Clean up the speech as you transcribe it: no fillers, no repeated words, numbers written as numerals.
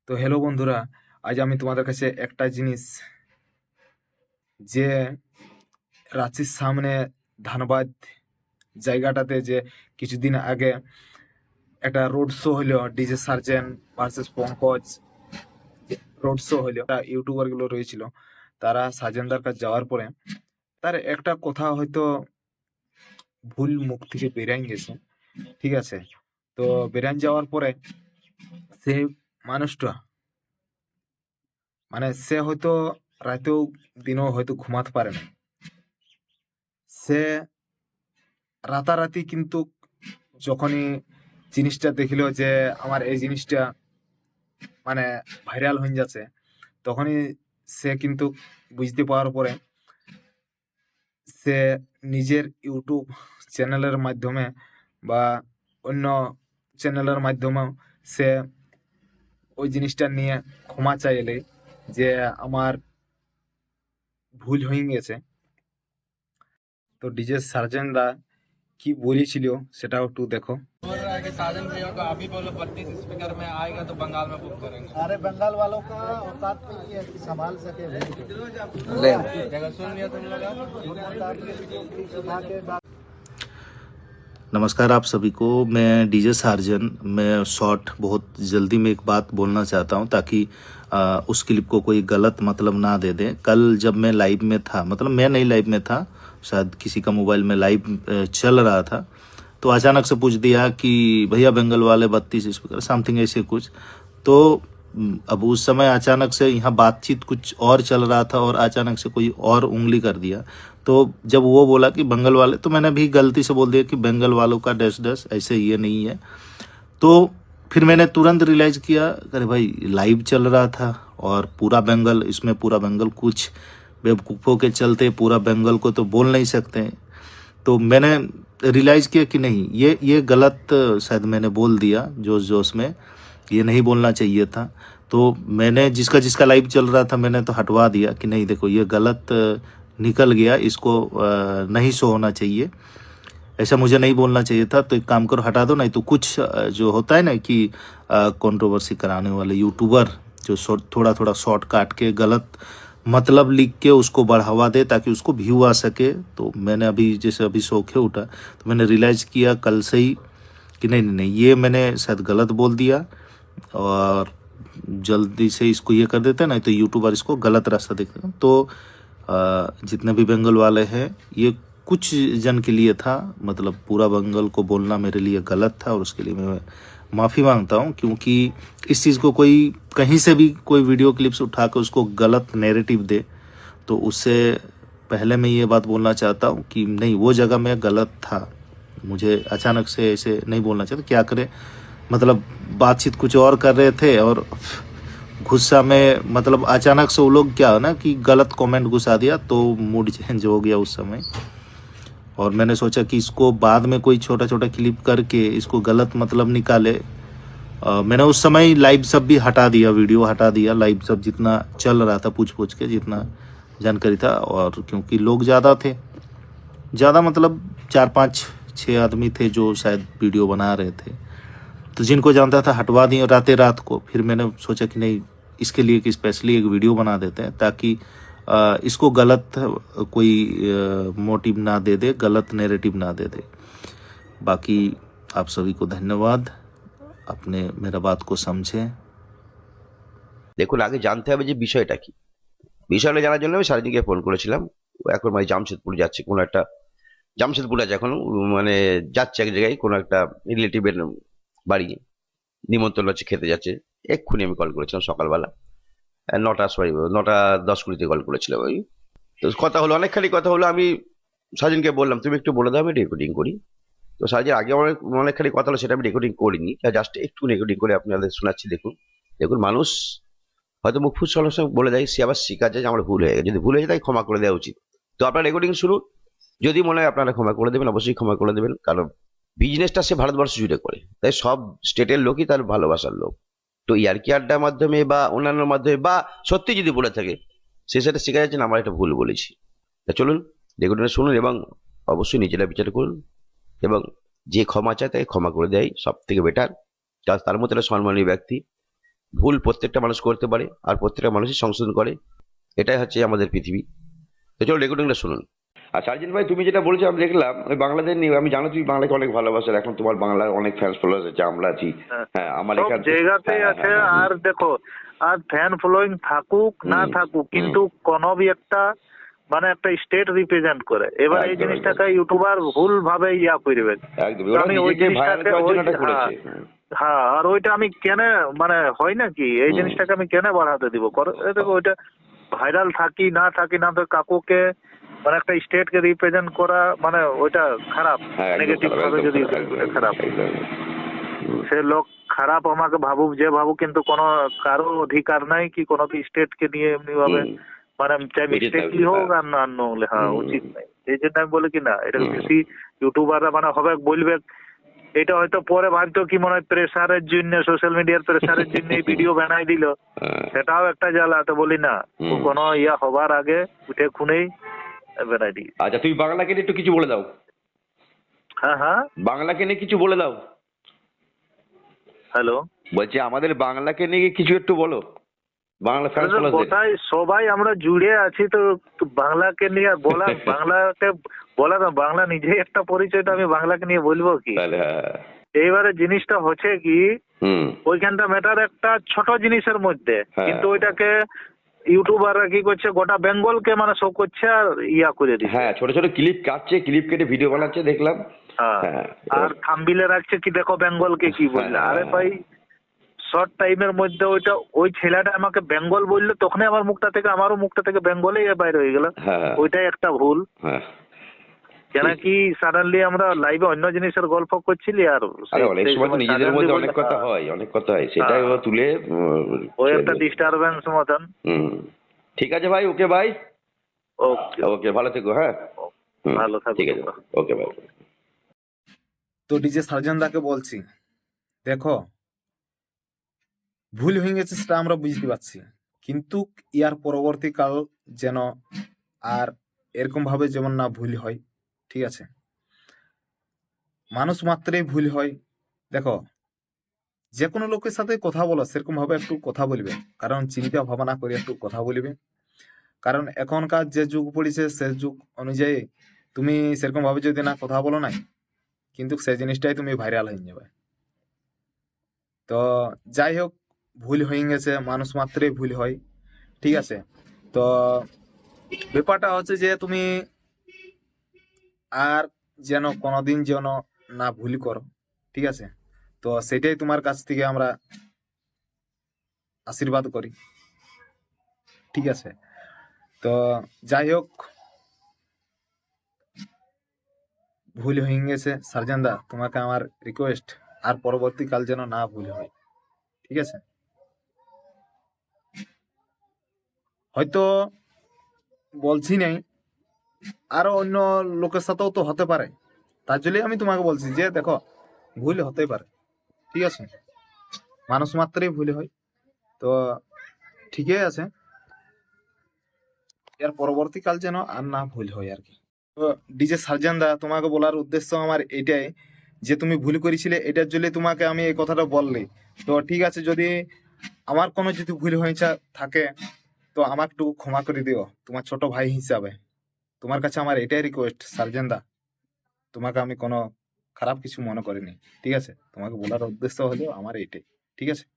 তো হ্যালো বন্ধুরা, আজ আমি তোমাদের কাছে একটা জিনিস যে রাঁচির সামনে ধানবাদ জায়গাটাতে যে কিছুদিন আগে একটা রোড শো হলো, ডিজে সার্জেন ভার্সেস পঙ্কজ রোড শো হলো, ইউটিউবার গুলো রয়েছিল, তারা সাজেনদার কাছে যাওয়ার পরে তার একটা কথা হয়তো ভুল মুখ থেকে বেরিয়ে গেছে। ঠিক আছে, তো বেরিয়ে যাওয়ার পরে সেই মানুষটা মানে সে হয়তো রাতেও দিনেও হয়তো ঘুমাতে পারে না। সে রাতারাতি কিন্তু যখনই জিনিসটা দেখলো যে আমার এই জিনিসটা মানে ভাইরাল হয়ে যাচ্ছে, তখনই সে কিন্তু বুঝতে পাওয়ার পরে সে নিজের ইউটিউব চ্যানেলের মাধ্যমে বা অন্য চ্যানেলের মাধ্যমেও সে ওই জিনিসটা নিয়ে ক্ষমা চাইলে যে আমার ভুল হয়ে গেছে। তো ডিজে সার্জেন দা কি বলেছিল সেটাও একটু দেখো। बोल रहा है कि साजन भैया को अभी बोलो 32 स्पीकर में आएगा तो बंगाल में बुक करेंगे। अरे बंगाल वालों का औकात नहीं है कि संभाल सके जगह सुन लिया तुम लोग नमस्कार आप सभी को। मैं डीजे सार्जन। मैं शॉर्ट बहुत जल्दी में एक बात बोलना चाहता हूं ताकि उस क्लिप को कोई गलत मतलब ना दे दे। कल जब मैं लाइव में था, मतलब मैं नहीं लाइव में था, शायद किसी का मोबाइल में लाइव चल रहा था, तो अचानक से पूछ दिया कि भैया बंगाल वाले 32 स्पीकर समथिंग ऐसे कुछ। तो अब उस समय अचानक से यहाँ बातचीत कुछ और चल रहा था और अचानक से कोई और उंगली कर दिया। तो जब वो बोला कि बंगाल वाले, तो मैंने भी गलती से बोल दिया कि बंगाल वालों का डैश डैश, ऐसे ये नहीं है। तो फिर मैंने तुरंत रियलाइज किया, अरे भाई लाइव चल रहा था और पूरा बंगाल, इसमें पूरा बंगाल, कुछ बेवकूफ़ों के चलते पूरा बंगाल को तो बोल नहीं सकते। तो मैंने रियलाइज किया कि नहीं, ये गलत शायद मैंने बोल दिया जोश जोश में, ये नहीं बोलना चाहिए था। तो मैंने जिसका जिसका लाइव चल रहा था मैंने तो हटवा दिया कि नहीं देखो ये गलत निकल गया, इसको नहीं शो होना चाहिए, ऐसा मुझे नहीं बोलना चाहिए था। तो एक काम करो, हटा दो। नहीं तो कुछ जो होता है ना कि कंट्रोवर्सी कराने वाले यूट्यूबर जो थोड़ा थोड़ा शॉर्ट काट के गलत मतलब लिख के उसको बढ़ावा दे ताकि उसको व्यू आ सके। तो मैंने अभी जैसे अभी सो के उठा तो मैंने रियलाइज़ किया कल से ही कि नहीं नहीं नहीं, ये मैंने शायद गलत बोल दिया और जल्दी से इसको ये कर देते ना, तो यूट्यूबर इसको गलत रास्ता देखते। तो जितने भी बंगाल वाले हैं, ये कुछ जन के लिए था, मतलब पूरा बंगाल को बोलना मेरे लिए गलत था और उसके लिए मैं माफ़ी मांगता हूँ। क्योंकि इस चीज़ को कोई कहीं से भी कोई वीडियो क्लिप्स उठा कर उसको गलत नैरेटिव दे, तो उससे पहले मैं ये बात बोलना चाहता हूँ कि नहीं, वो जगह में गलत था, मुझे अचानक से ऐसे नहीं बोलना चाहता। क्या करे, मतलब बातचीत कुछ और कर रहे थे और गुस्सा में मतलब अचानक से वो लोग क्या है ना कि गलत कमेंट घुसा दिया, तो मूड चेंज हो गया उस समय। और मैंने सोचा कि इसको बाद में कोई छोटा छोटा क्लिप करके इसको गलत मतलब निकाले। मैंने उस समय लाइव सब भी हटा दिया, वीडियो हटा दिया, लाइव सब जितना चल रहा था पूछ पूछ के जितना जानकारी था। और क्योंकि लोग ज़्यादा थे, ज़्यादा मतलब 4-5-6 आदमी थे जो शायद वीडियो बना रहे थे, तो जिनको जानता था हटवा दिए रात को। फिर मैंने सोचा कि नहीं, इसके लिए कि स्पेशली एक वीडियो बना देते हैं ताकि इसको गलत कोई मोटिव ना दे दे, गलत नैरेटिव ना दे दे। बाकी आप सभी को धन्यवाद, আপনি मेरा बात को समझे। দেখুন, আগে জানতে হবে যে বিষয়টা কি। বিষয়টা জানার জন্য আমি সারাদিনকে ফোন করেছিলাম। ও এখন মানে জামশেদপুর যাচ্ছে, কোনো একটা জামশেদপুর আছে এখন, মানে যাচ্ছে এক জায়গায় কোনো একটা রিলেটিভের বাড়ি, নিমন্ত্রণ আছে, খেতে যাচ্ছে। এক্ষুনি আমি কল করেছিলাম সকালবেলা 9:10-20 কল করেছিলাম ওই। তো কথা হলো, অনেকখানি কথা হলো। আমি সাজিনকে বললাম তুমি একটু বলে দাও আমি রেকর্ডিং করি। তো সাজিন আগে অনেকখানি কথা হলো, সেটা আমি রেকর্ডিং করিনি, জাস্ট একটু রেকর্ডিং করে আপনাদের শোনাচ্ছি। দেখুন দেখুন, মানুষ হয়তো মুখ ফুস সঙ্গে বলে দেয়, সে আবার শিখা যায় যে আমার ভুল হয়ে গেছে। যদি ভুল হয়ে যায় তাই ক্ষমা করে দেওয়া উচিত। তো আপনারা রেকর্ডিং শুনুন, যদি মনে হয় আপনারা ক্ষমা করে দেবেন, অবশ্যই ক্ষমা করে দেবেন। কারণ বিজনেসটা সে ভারতবর্ষ জুড়ে করে, তাই সব স্টেটের লোকই তার ভালোবাসার লোক। তো ইয়ার্কি আড্ডার মাধ্যমে বা অন্যান্য মাধ্যমে বা সত্যি যদি বলে থাকে, সে সেটা শেখা যাচ্ছে না আমার এটা ভুল বলেছি। তা চলুন রেকর্ডিংটা শুনুন এবং অবশ্যই নিজেরা বিচার করুন, এবং যে ক্ষমা চায় তাকে ক্ষমা করে দেয় সব থেকে বেটার। তার মতো একটা সম্মানীয় ব্যক্তি, ভুল প্রত্যেকটা মানুষ করতে পারে, আর প্রত্যেকটা মানুষই সংশোধন করে। এটাই হচ্ছে আমাদের পৃথিবী। তো চলো রেকর্ডিংটা শুনুন। আর সার্জেন্ট ভাই, তুমি যেটা বলেছো আমি দেখলাম, ওই বাংলাদেশ নিয়ে আমি জানো তুমি বাংলাকে অনেক ভালোবাসো, এখন তোমার বাংলার অনেক ফ্যান্স ফলোয়ার্স আছে, আমরা আছি। হ্যাঁ, আমার সব এখান জায়গাতেই আছে। আর দেখো, আর ফ্যান ফলোয়িং থাকুক না থাকুক, কিন্তু কোনো একটা মানে একটা স্টেট রিপ্রেজেন্ট করে। এবার এই একদম, জিনিসটাকে ইউটিউবার ভুল ভাবে করবে। একদম তো আমি ওই ভাইরাল জিনিসটাকে করার জন্য এটা হ্যাঁ, করেছে। হ্যাঁ, আর ওইটা আমি কেন মানে হয় নাকি এই জিনিসটাকে আমি কেন বাড়াতে দিব? দেখো, ওইটা ভাইরাল থাকি না থাকি না, তো কাকুকে মানে একটা স্টেট কে রিপ্রেজেন্ট করা মানে ওইটা খারাপ, হ্যাঁ, একদম নেগেটিভ খারাপ, ভাবে একদম যদি খারাপ, খারাপ। একদম। সে লোক খারাপ আমাকে ভাবুক যে ভাবুক, কিন্তু কোনো কারো অধিকার নাই কি কোনো স্টেট কে নিয়ে এমনি ভাবে মানে চাই উচিত না, মিস্টেকলি উচিত হোক না। আর না হলে হ্যাঁ উচিত নাই। এই জন্য আমি বলি কি না, এটা বেশি ইউটিউবাররা মানে হবে বলবে এটা হয়তো পরে ভাবতো কি মনে হয় প্রেসারের জন্য, সোশ্যাল মিডিয়ার প্রেসারের জন্য এই ভিডিও বানাই দিল, সেটাও একটা জ্বালা। তো বলি না, কোনো হবার আগে উঠে খুনেই বানাই দিই। আচ্ছা, তুমি বাংলাকে নিয়ে একটু কিছু বলে দাও। হ্যাঁ হ্যাঁ, বাংলাকে নিয়ে কিছু বলে দাও। হ্যালো, বলছি আমাদের বাংলাকে নিয়ে কিছু একটু বলো, বাংলা ফ্যান্স ফলোয়ারদের। কোথায় সবাই আমরা জুড়ে আছি, তো বাংলাকে নিয়ে বলা বাংলাকে বলা না, বাংলা নিজেই একটা পরিচয়, তো আমি বাংলাকে নিয়ে বলবো কি? তাহলে হ্যাঁ। এইবারে জিনিসটা হচ্ছে কি, হুম। ওইখানটা ম্যাটার একটা ছোট জিনিসের মধ্যে, হ্যাঁ। কিন্তু ওইটাকে ইউটিউবাররা কি করছে, গোটা বেঙ্গলকে মানে শো করছে আর করে দিচ্ছে। হ্যাঁ, ছোট ছোট ক্লিপ কাটছে, ক্লিপ কেটে ভিডিও বানাচ্ছে দেখলাম। হ্যাঁ, হ্যাঁ। আর থাম্বনেইলে রাখছে কি দেখো বেঙ্গলকে কি বললে। হ্যাঁ। আরে ভাই, শর্ট টাইমের মধ্যে ওইটা ওই ছেলেটা আমাকে বেঙ্গল বললো, তখনই আমারও মুখটা থেকে বেঙ্গলেই বাইরে হয়ে গেল। হ্যাঁ। ওইটাই একটা ভুল। হ্যাঁ। কেন কি সাডেনলি আমরা লাইভে অন্য জিনিসের গল্প করছিলি, আর আরে অনেক সময় তো নিজেদের মধ্যে অনেক কথা হয়, অনেক কথা হয়, সেটাই ওরা তুলে ওই একটা ডিস্টারবেন্স মতন। ঠিক আছে ভাই, ওকে ভাই, ওকে, ওকে, ভালো থেকো। হ্যাঁ, ভালো থাকো। ঠিক আছে, ওকে ভাই। তো ডিজে সার্জেন দাকে বলছি, দেখো ভুল হয়ে গেছে সেটা আমরা বুঝতে পারছি, কিন্তু ইয়ার পরবর্তীকাল যেন আর এরকম ভাবে যেমন না ভুল হয়, ঠিক আছে? মানুষ মাত্রই ভুল হয়। দেখো, যে কোনো লোকের সাথে কথা বলো সেরকম ভাবে একটু কথা বলবে, কারণ চিন্তা ভাবনা করে একটু কথা বলবে, কারণ এখনকার যে যুগ পড়েছে সে যুগ অনুযায়ী তুমি সেরকম ভাবে যদি না কথা বলো নাই, কিন্তু সেই জিনিসটাই তুমি ভাইরাল হয়ে যাবে। তো যাই হোক, ভুল হয়ে গেছে, মানুষ মাত্রই ভুল হয়, ঠিক আছে? তো ব্যাপারটা হচ্ছে যে তুমি আর যেন কোনোদিন যেন না ভুল করো, ঠিক আছে? তো সেটাই তোমার কাছ থেকে আমরা আশীর্বাদ করি, ঠিক আছে? তো যাই হোক, ভুল হয়ে গেছে সার্জেন দা, তোমাকে আমার রিকোয়েস্ট আর পরবর্তীকাল যেন না ভুল হয়, ঠিক আছে? হয়তো বলছি নাই, আরো অন্য লোকের সাথেও তো হতে পারে, তার জন্যই আমি তোমাকে বলছি যে দেখো, ভুল হতেই পারে, ঠিক আছে? মানুষ মাত্রই ভুল হয়। তো ঠিকই আছে, এর পরবর্তীকাল যেন আর না ভুল হয় আর কি। তো ডিজে সার্জেন দা, তোমাকে বলার উদ্দেশ্য আমার এটাই যে তুমি ভুল করেছিলে, এটার জন্য তোমাকে আমি এই কথাটা বললি। তো ঠিক আছে, যদি আমার কোনো যদি ভুল হয়েছে থাকে তো আমাকে একটু ক্ষমা করে দিও, তোমার ছোট ভাই হিসাবে। তোমার কাছে আমার এটাই রিকোয়েস্ট সার্জেন দা, তোমাকে আমি কোনো খারাপ কিছু মনে করিনি, ঠিক আছে? তোমাকে বলার উদ্দেশ্য হলো আমার এইটাই, ঠিক আছে?